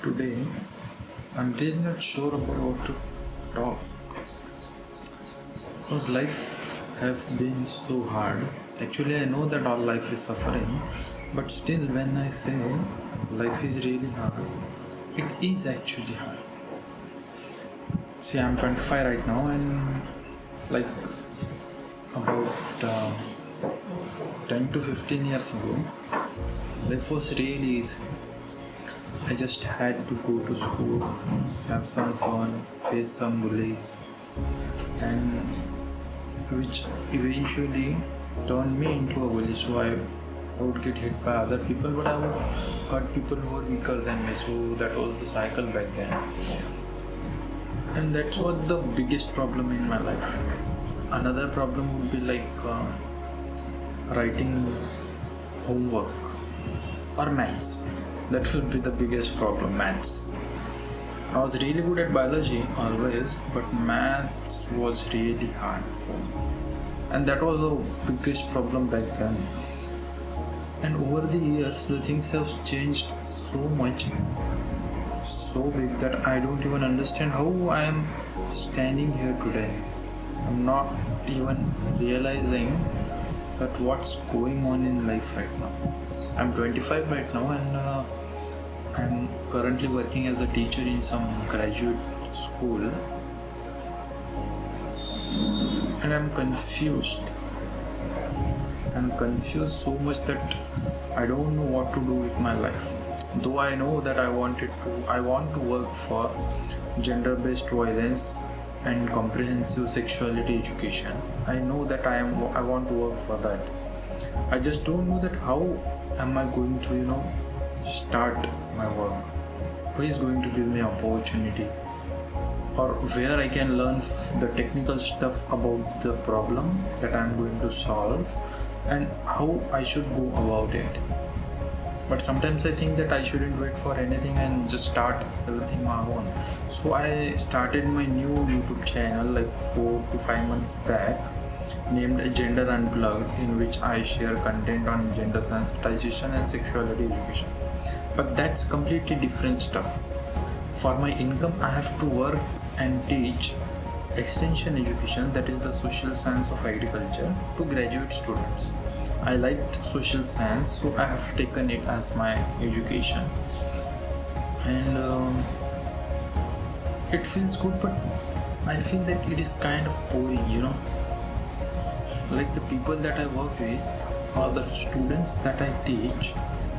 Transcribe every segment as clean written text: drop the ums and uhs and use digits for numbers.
Today, I'm really not sure about what to talk because life have been so hard. Actually, I know that all life is suffering, but still, when I say life is really hard, it is actually hard. See, I'm 25 right now, and like about 10 to 15 years ago, life was really easy. I just had to go to school, have some fun, face some bullies, and which eventually turned me into a bully. So I would get hit by other people, but I would hurt people who were weaker than me. So that was the cycle back then, and that's what the biggest problem in my life. Another problem would be like writing homework or maths. That would be the biggest problem, maths. I was really good at biology always, but maths was really hard for me. And that was the biggest problem back then. And over the years, the things have changed so much, so big that I don't even understand how I am standing here today. I'm not even realizing that what's going on in life right now. I'm 25 right now, and I'm currently working as a teacher in some graduate school, and I'm confused. I'm confused so much that I don't know what to do with my life. Though I know that I want to work for gender-based violence and comprehensive sexuality education. I know that I want to work for that. I just don't know that how am I going to start my work. Who is going to give me opportunity, or where I can learn the technical stuff about the problem that I'm going to solve, and how I should go about it. But sometimes I think that I shouldn't wait for anything and just start everything my own. So I started my new YouTube channel like 4 to 5 months back, named Gender Unplugged, in which I share content on gender sensitization and sexuality education. But that's completely different stuff. For my income, I have to work and teach extension education, that is the social science of agriculture, to graduate students. I liked social science, so I have taken it as my education, and it feels good, but I feel that it is kind of boring. Like the people that I work with or the students that I teach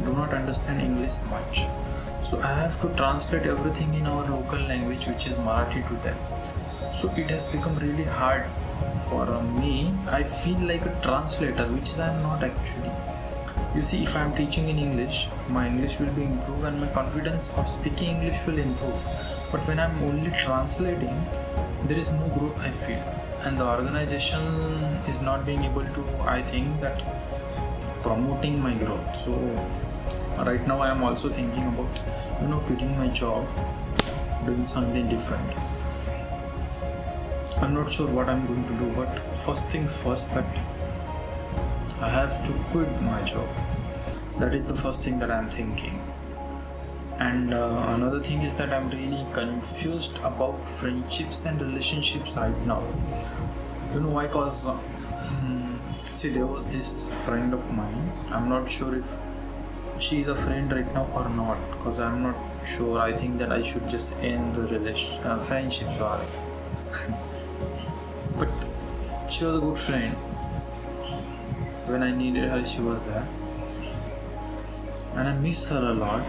do not understand English much. So I have to translate everything in our local language, which is Marathi, to them. So it has become really hard for me. I feel like a translator, which is I'm not actually. You see, if I'm teaching in English, my English will be improved and my confidence of speaking English will improve. But when I'm only translating, there is no growth, I feel. And the organization is not being able to, I think, that promoting my growth. So right now I am also thinking about quitting my job, doing something different. I'm not sure what I'm going to do, but first thing first, that I have to quit my job. That is the first thing that I'm thinking. And another thing is that I'm really confused about friendships and relationships right now. You know why? Because see, there was this friend of mine. I'm not sure if she's a friend right now or not, because I'm not sure. I think that I should just end the friendship. Sorry. But she was a good friend. When I needed her, she was there, and I miss her a lot.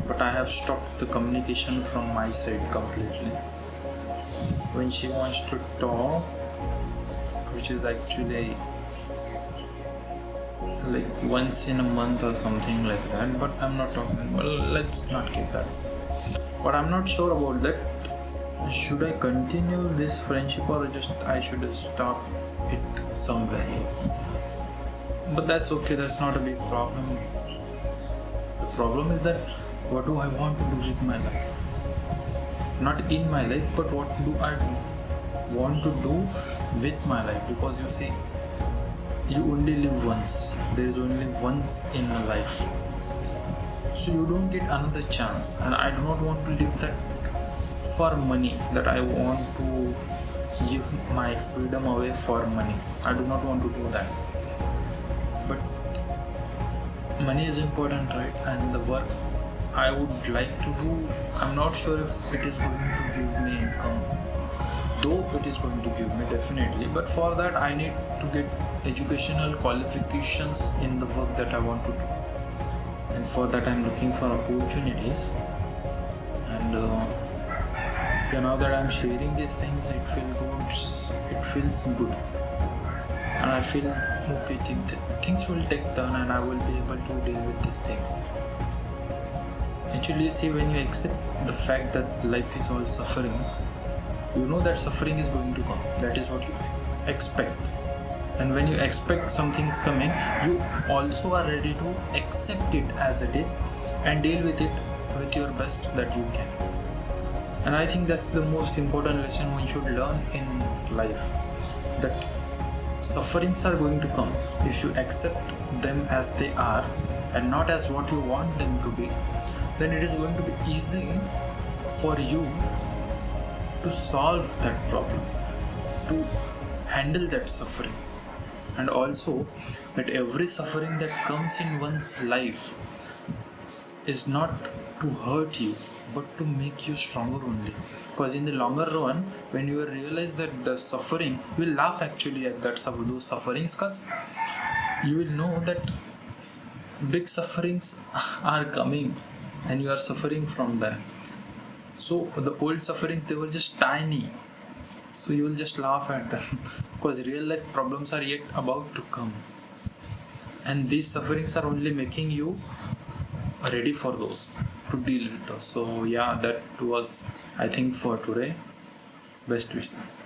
But I have stopped the communication from my side completely. When she wants to talk, which is actually like once in a month or something like that, but I'm not talking. Well, let's not keep that. But I'm not sure about that. Should I continue this friendship, or just I should stop it somewhere? But that's okay, that's not a big problem. The problem is that what do I want to do with my life? Not in my life, but what do I want to do with my life? Because you see, you only live once. There is only once in a life. So you don't get another chance, and I do not want to live that for money, that I want to give my freedom away for money. I do not want to do that. But money is important, right? And the work I would like to do, I'm not sure if it is going to give me income, though it is going to give me definitely. But for that, I need to get educational qualifications in the work that I want to do, and for that, I'm looking for opportunities. And now that I'm sharing these things, it feels good. It feels good, and I feel okay. Things will take turn, and I will be able to deal with these things. Actually, see, when you accept the fact that life is all suffering, you know that suffering is going to come. That is what you expect. And when you expect something's coming, you also are ready to accept it as it is and deal with it with your best that you can. And I think that's the most important lesson one should learn in life, that sufferings are going to come. If you accept them as they are and not as what you want them to be, then it is going to be easy for you to solve that problem, to handle that suffering. And also that every suffering that comes in one's life is not to hurt you but to make you stronger only, because in the longer run, when you realize that the suffering, you will laugh actually at those sufferings, because you will know that big sufferings are coming and you are suffering from them. So the old sufferings, they were just tiny, so you will just laugh at them because real life problems are yet about to come, and these sufferings are only making you ready for those, to deal with those. So yeah, that was, I think, for today. Best wishes.